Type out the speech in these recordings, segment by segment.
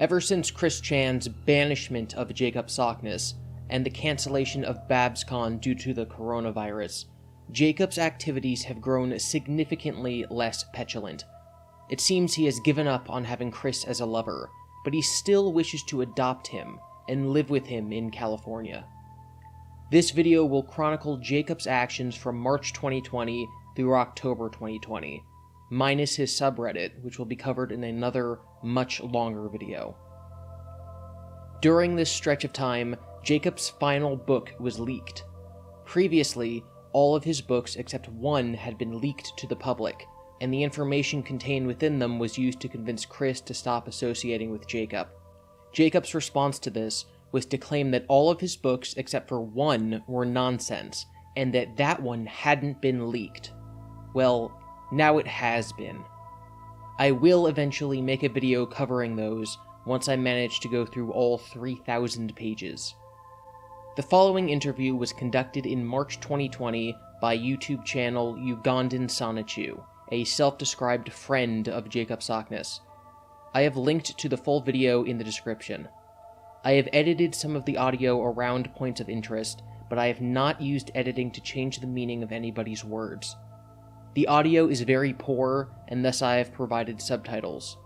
Ever since Chris Chan's banishment of Jacob Sockness and the cancellation of BabsCon due to the coronavirus, Jacob's activities have grown significantly less petulant. It seems he has given up on having Chris as a lover, but he still wishes to adopt him and live with him in California. This video will chronicle Jacob's actions from March 2020 through October 2020, minus his subreddit, which will be covered in another, much longer video. During this stretch of time, Jacob's final book was leaked. Previously, all of his books except one had been leaked to the public, and the information contained within them was used to convince Chris to stop associating with Jacob. Jacob's response to this was to claim that all of his books except for one were nonsense, and that that one hadn't been leaked. Well, now it has been. I will eventually make a video covering those once I manage to go through all 3,000 pages. The following interview was conducted in March 2020 by YouTube channel Ugandan Sanachu, a self-described friend of Jacob Sockness. I have linked to the full video in the description. I have edited some of the audio around points of interest, but I have not used editing to change the meaning of anybody's words. The audio is very poor, and thus I have provided subtitles.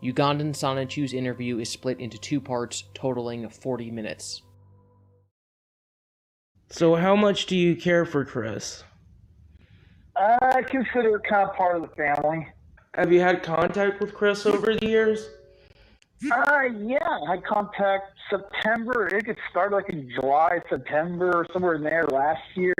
Ugandan Sanachu's interview is split into 2 parts, totaling 40 minutes. So how much do you care for Chris? I consider it kind of part of the family. Have you had contact with Chris over the years? Yeah, I had contact September. It could start like in July, September, somewhere in there last year.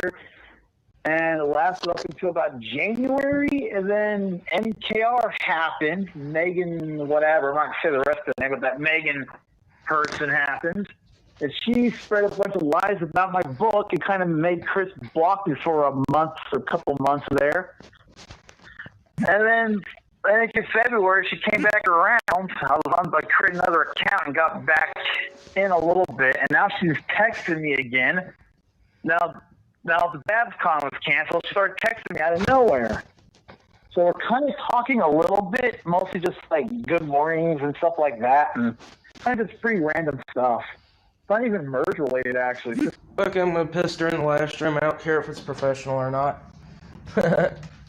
And it lasted up until about January, and then MKR happened. Megan, whatever, I'm not going to say the rest of the name, but that Megan person happened. And she spread a bunch of lies about my book and kind of made Chris block me for a couple months there. And then I think in February she came back around. I was on to create another account and got back in a little bit. And now she's texting me again. Now the BabsCon was canceled. She started texting me out of nowhere. So we're kind of talking a little bit, mostly just like good mornings and stuff like that. And kind of just pretty random stuff. Not even merge related, actually. Okay, I'm gonna piss during the live stream. I don't care if it's professional or not.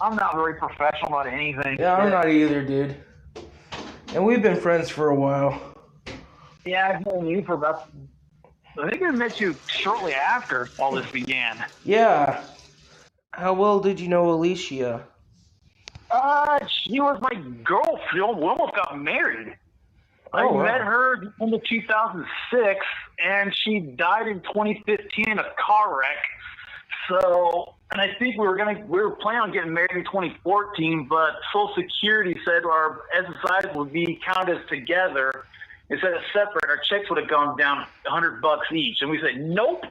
I'm not very professional about anything. Yeah, I'm not either, dude. And we've been friends for a while. Yeah, I've known you for about... I think I met you shortly after all this began. Yeah. How well did you know Alicia? She was my girlfriend. We almost got married. I met her in 2006, and she died in 2015 in a car wreck. So, and I think we were planning on getting married in 2014, but Social Security said our SSIs would be counted as together instead of separate. Our checks would have gone down $100 each, and we said nope.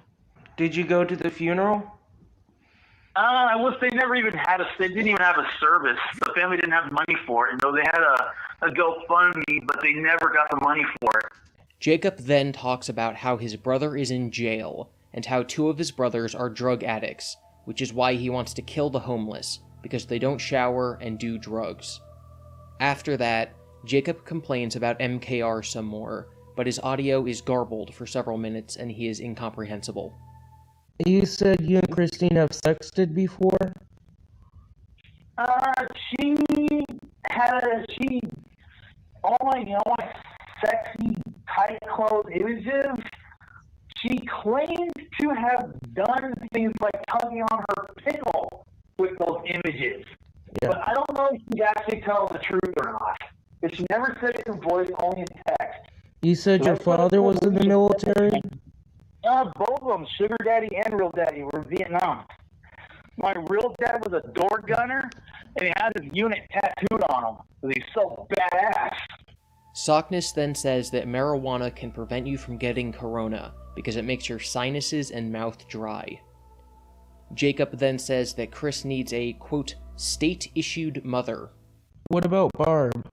Did you go to the funeral? I wish they never even had they didn't even have a service. The family didn't have money for it. They had a GoFundMe, but they never got the money for it. Jacob then talks about how his brother is in jail, and how 2 of his brothers are drug addicts, which is why he wants to kill the homeless, because they don't shower and do drugs. After that, Jacob complains about MKR some more, but his audio is garbled for several minutes and he is incomprehensible. You said you and Christine have sexted before? All my sexy, tight clothes images, she claims to have done things like tugging on her pickle with those images. Yeah. But I don't know if she actually tells the truth or not. But she never said it in voice, only in text. You said your father was in the military? Both of them, Sugar Daddy and Real Daddy, were in Vietnam. My real dad was a door gunner, and he had his unit tattooed on him, because he's so badass. Sockness then says that marijuana can prevent you from getting corona, because it makes your sinuses and mouth dry. Jacob then says that Chris needs a, quote, state-issued mother. What about Barb?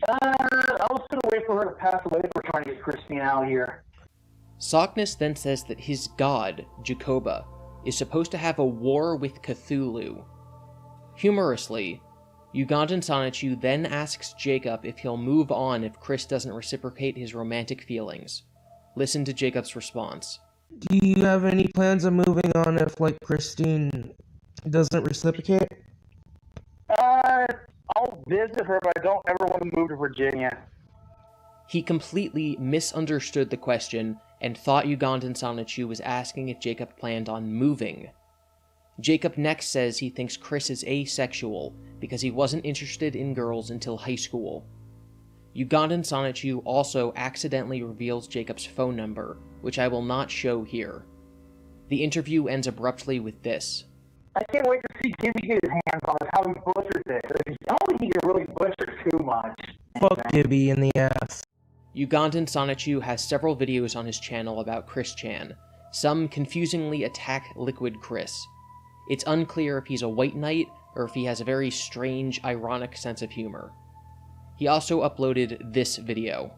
I was going to wait for her to pass away if we're trying to get Christine out here. Sockness then says that his god, Jacoba, is supposed to have a war with Cthulhu. Humorously, Ugandan Sonichu then asks Jacob if he'll move on if Chris doesn't reciprocate his romantic feelings. Listen to Jacob's response. Do you have any plans of moving on if, like, Christine doesn't reciprocate? I'll visit her, but I don't ever want to move to Virginia. He completely misunderstood the question and thought Ugandan Sonichu was asking if Jacob planned on moving. Jacob next says he thinks Chris is asexual because he wasn't interested in girls until high school. Ugandan Sonichu also accidentally reveals Jacob's phone number, which I will not show here. The interview ends abruptly with this. I can't wait to see GiBi get his hands on it, how he butchers it. I don't think he can really butcher too much. Fuck GiBi in the ass. Ugandan Sonichu has several videos on his channel about Chris Chan. Some confusingly attack Liquid Chris. It's unclear if he's a white knight or if he has a very strange, ironic sense of humor. He also uploaded this video.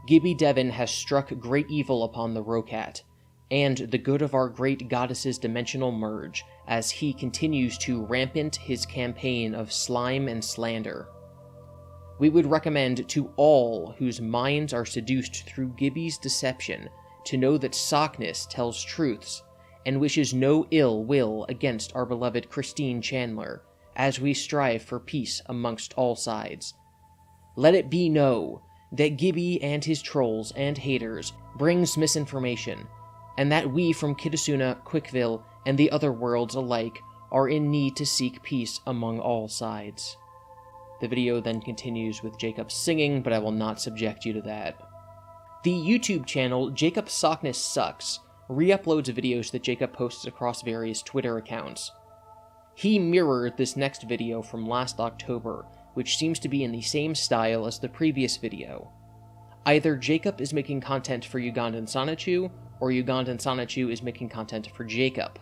GiBi Devon has struck great evil upon the Rocat, and the good of our great goddess's dimensional merge, as he continues to rampant his campaign of slime and slander. We would recommend to all whose minds are seduced through GiBi's deception to know that Sockness tells truths, and wishes no ill will against our beloved Christine Chandler, as we strive for peace amongst all sides. Let it be known that GiBi and his trolls and haters brings misinformation, and that we from Kitasuna, Quickville, and the other worlds alike are in need to seek peace among all sides. The video then continues with Jacob singing, but I will not subject you to that. The YouTube channel Jacob Sockness Sucks re-uploads videos that Jacob posts across various Twitter accounts. He mirrored this next video from last October, which seems to be in the same style as the previous video. Either Jacob is making content for Ugandan Sonichu, or Ugandan Sonichu is making content for Jacob.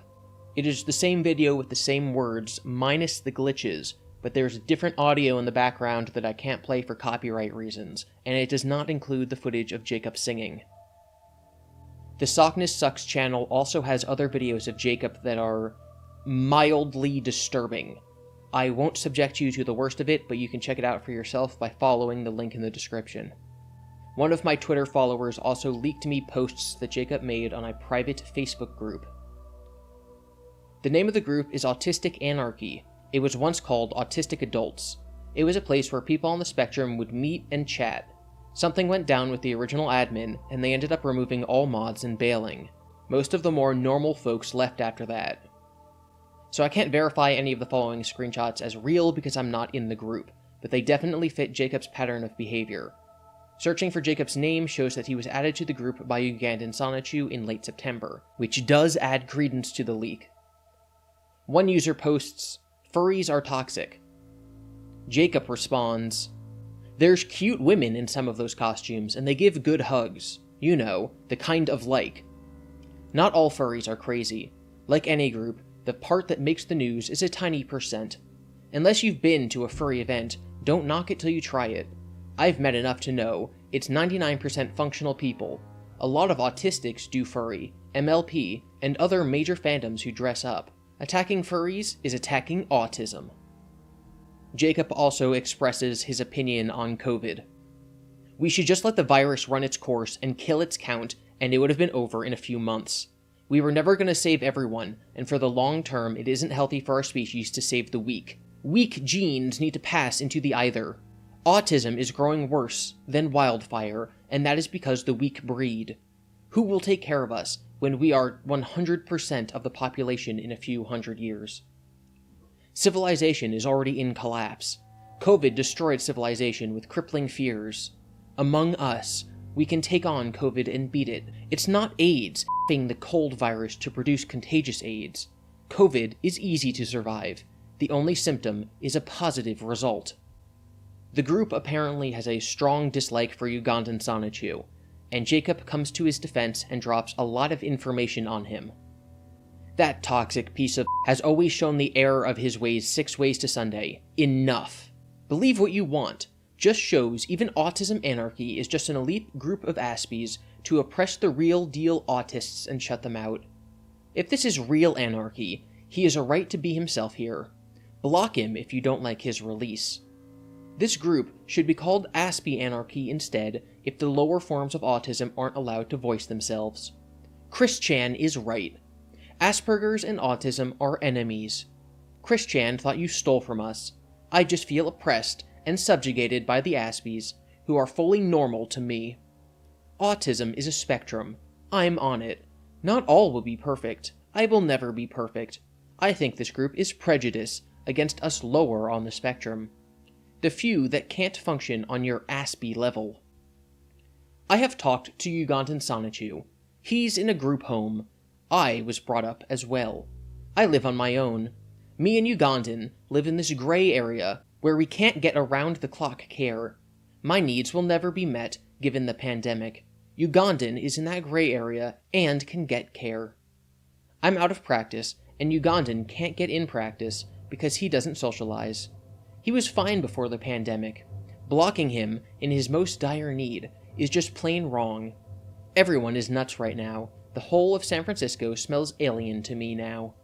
It is the same video with the same words, minus the glitches, but there's different audio in the background that I can't play for copyright reasons, and it does not include the footage of Jacob singing. The Sockness Sucks channel also has other videos of Jacob that are mildly disturbing. I won't subject you to the worst of it, but you can check it out for yourself by following the link in the description. One of my Twitter followers also leaked me posts that Jacob made on a private Facebook group. The name of the group is Autistic Anarchy. It was once called Autistic Adults. It was a place where people on the spectrum would meet and chat. Something went down with the original admin, and they ended up removing all mods and bailing. Most of the more normal folks left after that. So I can't verify any of the following screenshots as real because I'm not in the group, but they definitely fit Jacob's pattern of behavior. Searching for Jacob's name shows that he was added to the group by Ugandan Sonichu in late September, which does add credence to the leak. One user posts, "Furries are toxic." Jacob responds, "There's cute women in some of those costumes, and they give good hugs. You know, the kind of like. Not all furries are crazy. Like any group, the part that makes the news is a tiny %. Unless you've been to a furry event, don't knock it till you try it. I've met enough to know it's 99% functional people. A lot of autistics do furry, MLP, and other major fandoms who dress up. Attacking furries is attacking autism." Jacob also expresses his opinion on COVID. "We should just let the virus run its course and kill its count, and it would have been over in a few months. We were never going to save everyone, and for the long term, it isn't healthy for our species to save the weak. Weak genes need to pass into the either. Autism is growing worse than wildfire, and that is because the weak breed. Who will take care of us when we are 100% of the population in a few hundred years? Civilization is already in collapse. COVID destroyed civilization with crippling fears. Among us, we can take on COVID and beat it. It's not AIDS f***ing the cold virus to produce contagious AIDS. COVID is easy to survive. The only symptom is a positive result." The group apparently has a strong dislike for Ugandan Sonichu, and Jacob comes to his defense and drops a lot of information on him. "That toxic piece of has always shown the error of his ways 6 ways to Sunday. Enough. Believe what you want. Just shows even Autism Anarchy is just an elite group of Aspies to oppress the real deal autists and shut them out. If this is real anarchy, he has a right to be himself here. Block him if you don't like his release. This group should be called Aspie Anarchy instead if the lower forms of autism aren't allowed to voice themselves. Chris Chan is right. Asperger's and autism are enemies. Chris Chan thought you stole from us. I just feel oppressed and subjugated by the Aspies, who are fully normal to me. Autism is a spectrum. I'm on it. Not all will be perfect. I will never be perfect. I think this group is prejudice against us lower on the spectrum. The few that can't function on your Aspie level. I have talked to Ugandan Sanichu. He's in a group home. I was brought up as well. I live on my own. Me and Ugandan live in this gray area where we can't get around-the-clock care. My needs will never be met given the pandemic. Ugandan is in that gray area and can get care. I'm out of practice, and Ugandan can't get in practice because he doesn't socialize. He was fine before the pandemic. Blocking him in his most dire need is just plain wrong. Everyone is nuts right now. The whole of San Francisco smells alien to me now.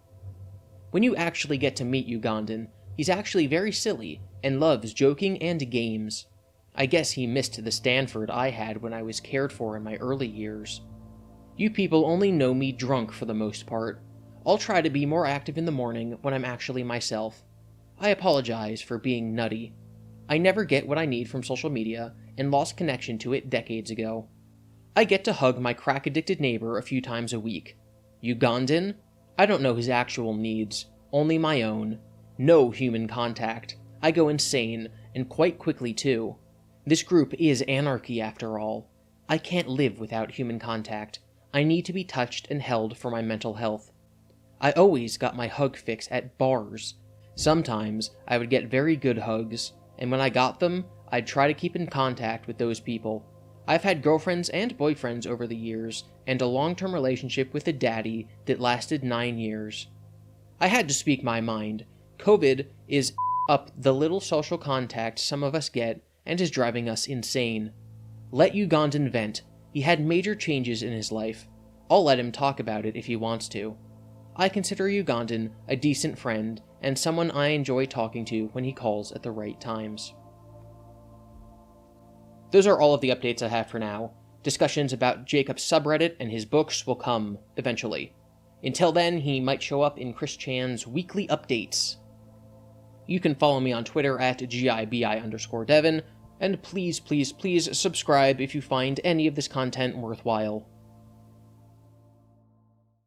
When you actually get to meet Ugandan, he's actually very silly and loves joking and games. I guess he missed the Stanford I had when I was cared for in my early years. You people only know me drunk for the most part. I'll try to be more active in the morning when I'm actually myself. I apologize for being nutty. I never get what I need from social media and lost connection to it decades ago. I get to hug my crack-addicted neighbor a few times a week. Ugandan? I don't know his actual needs, only my own. No human contact. I go insane, and quite quickly too. This group is anarchy after all. I can't live without human contact. I need to be touched and held for my mental health. I always got my hug fix at bars. Sometimes I would get very good hugs, and when I got them, I'd try to keep in contact with those people. I've had girlfriends and boyfriends over the years, and a long-term relationship with a daddy that lasted 9 years. I had to speak my mind. COVID is up the little social contact some of us get and is driving us insane. Let Ugandan vent. He had major changes in his life. I'll let him talk about it if he wants to. I consider Ugandan a decent friend and someone I enjoy talking to when he calls at the right times. Those are all of the updates I have for now. Discussions about Jacob's subreddit and his books will come eventually. Until then, he might show up in Chris Chan's weekly updates. You can follow me on Twitter at GiBi_Devin, and please subscribe if you find any of this content worthwhile.